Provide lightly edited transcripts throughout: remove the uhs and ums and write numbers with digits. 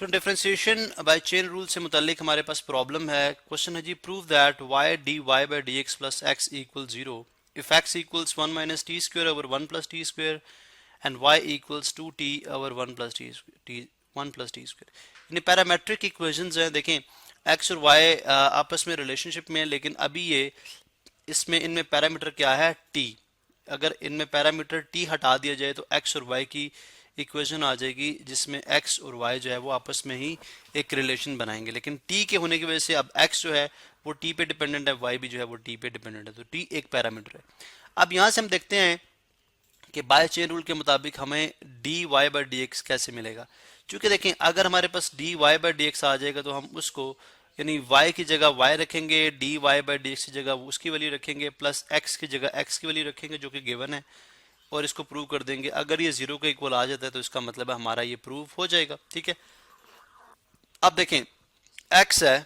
तो differentiation bye chain rule से मुतालिक हमारे पास प्रॉब्लम है। क्वेश्चन है जी, prove that Y D Y by D X plus X equal zero if X equals one minus T square over one plus T square and Y equals two T over one plus T square. यानी parametric equations हैं। देखें x और Y आपस में relationship में है, लेकिन अभी ये इसमें इनमें पैरामीटर क्या है, टी। अगर इनमें पैरामीटर टी हटा दिया जाए तो एक्स और वाई की इक्वेशन आ जाएगी जिसमें एक्स और वाई जो है वो आपस में ही एक रिलेशन बनाएंगे। लेकिन टी के होने की वजह से अब एक्स जो है वो टी पे डिपेंडेंट है, वाई भी जो है वो टी पे डिपेंडेंट है, तो टी एक पैरामीटर है। अब यहाँ से हम देखते हैं कि बाय चेन रूल के मुताबिक हमें D Y by D X कैसे मिलेगा। क्योंकि देखें अगर हमारे पास D Y by D X आ जाएगा तो हम उसको यानी y की जगह y रखेंगे, d Y by D x की जगह उसकी वैल्यू रखेंगे, प्लस x की जगह x की वैल्यू रखेंगे जो कि गिवन है, और इसको प्रूव कर देंगे। अगर ये जीरो के इक्वल आ जाता है तो इसका मतलब है हमारा ये प्रूव हो जाएगा। ठीक है, अब देखें x है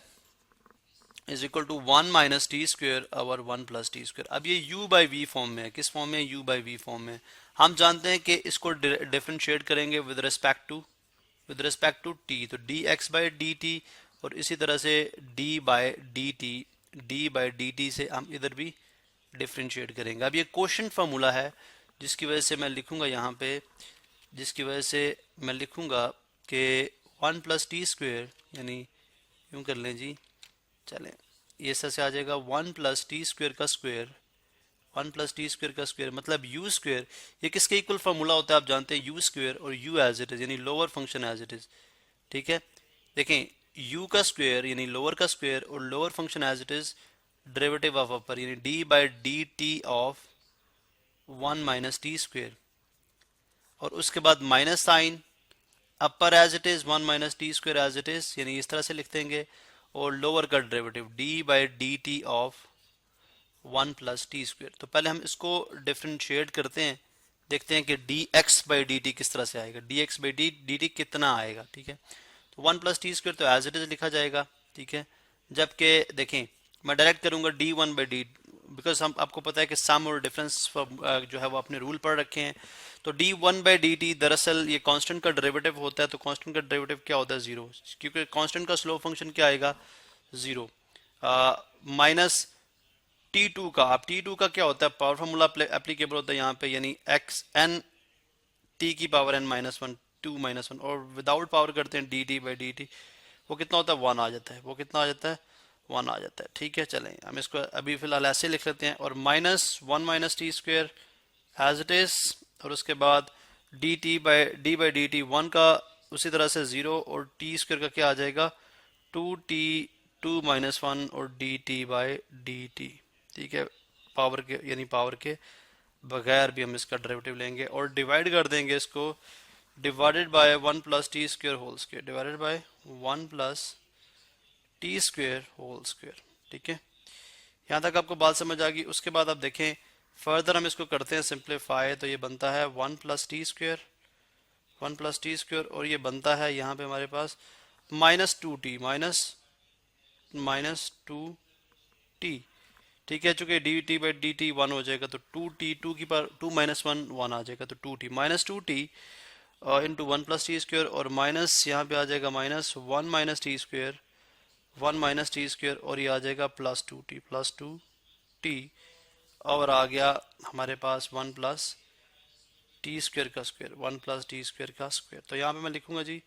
is equal to one minus T square over one plus T square. अब ये u बाई वी फॉर्म में है। किस फॉर्म में? u बाई वी फॉर्म में। हम जानते हैं कि इसको डिफरेंशिएट करेंगे विद रिस्पेक्ट टू t, तो D x by D T, और इसी तरह से d बाई डी टी से हम इधर भी डिफरेंशिएट करेंगे। अब ये क्वोशंट फार्मूला है जिसकी वजह से मैं लिखूंगा यहाँ पे, जिसकी वजह से मैं लिखूंगा कि वन प्लस टी स्क्वेयर, यानी यूं कर लें जी, चलें ये से आ जाएगा वन प्लस टी स्क्वेयर का square, one plus T square का स्क्वेयर मतलब यू स्क्वेयर। ये किसके इक्वल फार्मूला होता है आप जानते हैं, यू स्क्वेयर और यू एज इट इज यानी lower function as it is. ठीक है, देखें u का स्क्वायर यानी लोअर का स्क्वायर और lower function as it is derivative of upper यानी d by D t of one minus t square, और उसके बाद minus sign, upper as it is one minus t square as it is, यानी इस तरह से लिख देंगे, और लोअर का derivative d by D t of one plus t square. तो पहले हम इसको डिफरेंशिएट करते हैं, देखते हैं कि D x by D T किस तरह से आएगा, D x by D t कितना आएगा। ठीक है, तो वन प्लस टी स्क्वायर तो एज इट इज लिखा जाएगा। ठीक है, जबकि देखें मैं डायरेक्ट करूंगा D one by D, because हम आपको पता है कि सम और डिफरेंस जो है वो अपने रूल पढ़ रखे हैं। तो D one by D T दरअसल ये कांस्टेंट का डेरिवेटिव होता है, तो कांस्टेंट का डेरिवेटिव क्या होता है, जीरो, क्योंकि कांस्टेंट का स्लोप फंक्शन क्या आएगा, जीरो। माइनस टी टू का, अब टी टू का क्या होता है, पावर फार्मूला एप्लीकेबल होता है यहाँ पे, यानी एक्स एन टी की power n minus one, two minus one, और विदाउट पावर करते हैं d T by D t, वो कितना होता है, वन आ जाता है, वो कितना आ जाता है, वन आ जाता है। ठीक है, चलें हम इसको अभी फिलहाल ऐसे लिख लेते हैं, और minus one minus T square as it is, और उसके बाद d by D t one का उसी तरह से जीरो, और टी स्क्वेयर का क्या आ जाएगा, two T to minus one, और D T by D T. ठीक है, पावर के यानी पावर के बगैर भी हम इसका डेरिवेटिव लेंगे और डिवाइड कर देंगे इसको, divided by one plus T square whole square, divided by one plus T square whole square. ठीक है, यहाँ तक आपको बात समझ आ गई। उसके बाद आप देखें फर्दर हम इसको करते हैं सिंप्लीफाई, तो ये बनता है one plus T square, one plus T square, और ये बनता है यहाँ पे हमारे पास minus two t, minus two t. ठीक है, चूंकि d T by D t one हो जाएगा तो टू टी, टू की power two minus one, one आ जाएगा, तो two t minus two t into one plus T square, और माइनस यहाँ पे आ जाएगा minus one minus T square, one minus T square, और ये आ जाएगा प्लस टू टी, और आ गया हमारे पास वन प्लस टी स्क्वेयर का square, one plus T square का स्क्वेयर। तो यहाँ पे मैं लिखूंगा जी,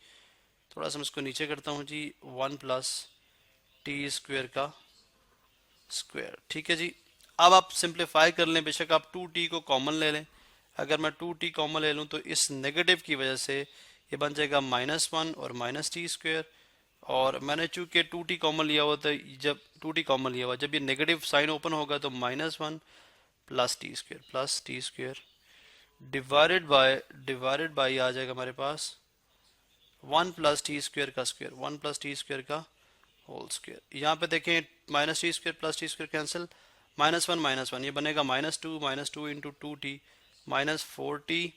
थोड़ा सा मैं इसको नीचे करता हूँ जी, वन प्लस टी स्क्वेयर का स्क्वायर। ठीक है जी, अब आप सिंप्लीफाई कर लें, बेशक आप टू टी को कॉमन ले लें। अगर मैं टू टी कॉमन ले लूँ तो इस नेगेटिव की वजह से ये बन जाएगा माइनस वन और माइनस टी स्क्वायर, और मैंने चूंकि टू टी कॉमन लिया हुआ था, जब टू टी कॉमन लिया हुआ जब ये नेगेटिव साइन ओपन होगा तो minus one plus t square divided by आ जाएगा हमारे पास वन प्लस टी स्क्वायर का square, one plus t square का होल स्क्वायर। यहाँ पे देखें minus t square plus t square cancel, minus one ये बनेगा minus two into two t minus four t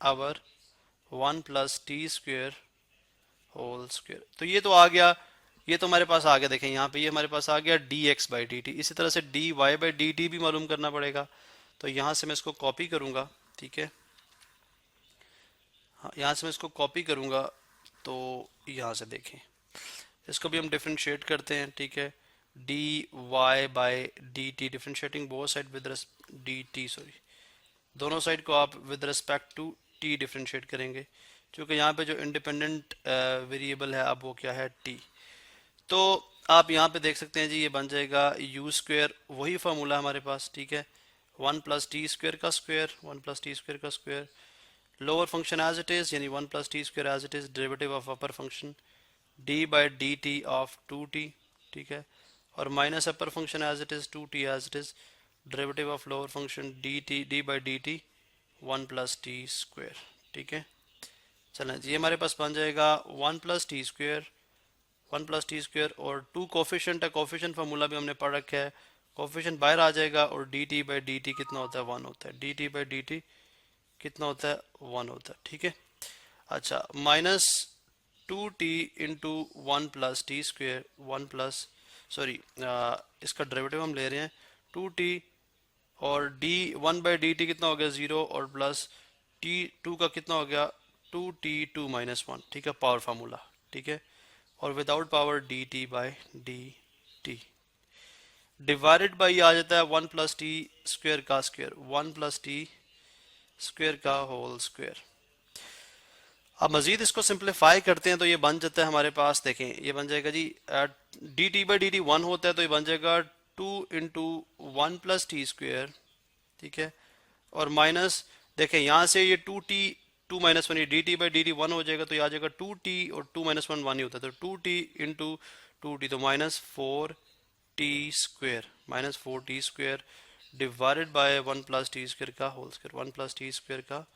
over one plus t square whole square. तो ये तो आ गया, ये तो हमारे पास आ गया। देखें यहाँ पे ये हमारे पास आ गया d x by D t. इसी तरह से d Y by D t भी मालूम करना पड़ेगा, तो यहाँ से मैं इसको कॉपी करूँगा। ठीक है, हाँ यहाँ से मैं इसको कॉपी करूँगा तो यहाँ से देखें, इसको भी हम डिफरेंशिएट करते हैं, ठीक है। D Y by D t, differentiating both side with d t, sorry, दोनों साइड को आप with respect to t differentiate करेंगे, क्योंकि यहाँ पे जो इंडिपेंडेंट वेरिएबल है अब वो क्या है, टी। तो आप यहाँ पे देख सकते हैं जी, ये बन जाएगा यू स्क्वेयर, वही फार्मूला हमारे पास, ठीक है, 1 प्लस टी स्क्वेयर का स्क्वेयर, 1 प्लस टी स्क्वेयर का square, lower function as it is, यानी 1 plus T square as it is, derivative of upper function d by D t of 2t, ठीक है, और minus upper function as it is 2t as it is, derivative of lower function d by D t 1 plus T square, ठीक है। चलें, ये हमारे पास बन जाएगा 1 plus T square, 1 plus T square, और 2 कोफिशिएंट है, कोफिशिएंट फार्मूला भी हमने पढ़ रखा है, कोफिशिएंट बाहर आ जाएगा, और D T by D t कितना होता है, 1 होता है, D T by D t कितना होता है, 1 होता है, ठीक है। अच्छा, minus 2t into 1 plus T square, 1 plus, sorry, इसका डेरिवेटिव हम ले रहे हैं 2t, और d 1 बाई डी टी कितना हो गया 0, और प्लस t 2 का कितना हो गया 2t 2 माइनस 1, ठीक है, पावर फार्मूला, ठीक है, और without power d T by D t, divided by आ जाता है 1 प्लस टी स्क्वेयर का स्क्वेयर, 1 प्लस टी स्क्वेयर का होल स्क्वेयर। अब मजीद इसको सिंप्लीफाई करते हैं तो ये बन जाता है हमारे पास, देखें ये बन जाएगा जी, d T by D t 1 होता है, तो ये बन जाएगा 2 इंटू 1 प्लस टी स्क्वेयर, ठीक है, और माइनस, देखें यहाँ से ये 2t 2 माइनस 1, ये D T by D t 1 हो जाएगा, तो ये आ जाएगा 2t, और 2 माइनस 1 1 ही होता है, तो 2t इंटू 2t, तो minus 4t square, minus 4t square divided by 1 plus T square का whole square, 1 plus T square का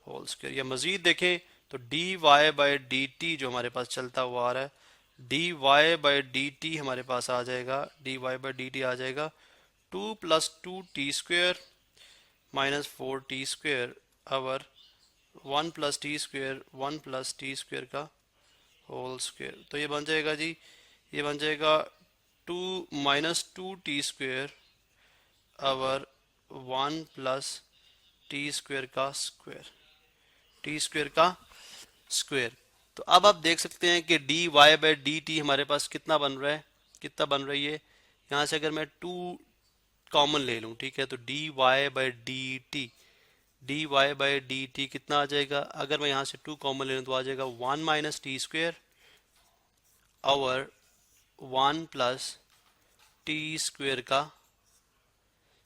होल स्क्वेयर। या मजीद देखें तो d Y by D t जो हमारे पास चलता हुआ आ रहा है, d Y by D t हमारे पास आ जाएगा, d Y by D t आ जाएगा 2 plus 2t square minus 4t square over 1 plus T square, 1 plus T square का होल स्क्वेयर। तो ये बन जाएगा जी, ये बन जाएगा 2 minus 2t square over 1 plus T square का स्क्वेयर, टी स्क्वेयर का स्क्वेयर। तो अब आप देख सकते हैं कि d Y by D t हमारे पास कितना बन रहा है, कितना बन रही है, यहाँ से अगर मैं 2 कॉमन ले लूँ, ठीक है, तो d Y by D t, d Y by D t कितना आ जाएगा, अगर मैं यहाँ से 2 कॉमन ले लूँ तो आ जाएगा 1 minus T square over 1 plus T square का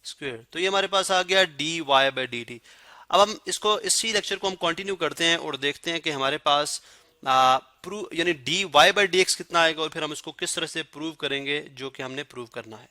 स्क्वेयर। तो ये हमारे पास आ गया d Y by D t. अब हम इसको, इसी लेक्चर को हम कंटिन्यू करते हैं और देखते हैं कि हमारे पास प्रूव, यानी d Y by D x कितना आएगा, और फिर हम इसको किस तरह से प्रूव करेंगे जो कि हमने प्रूव करना है।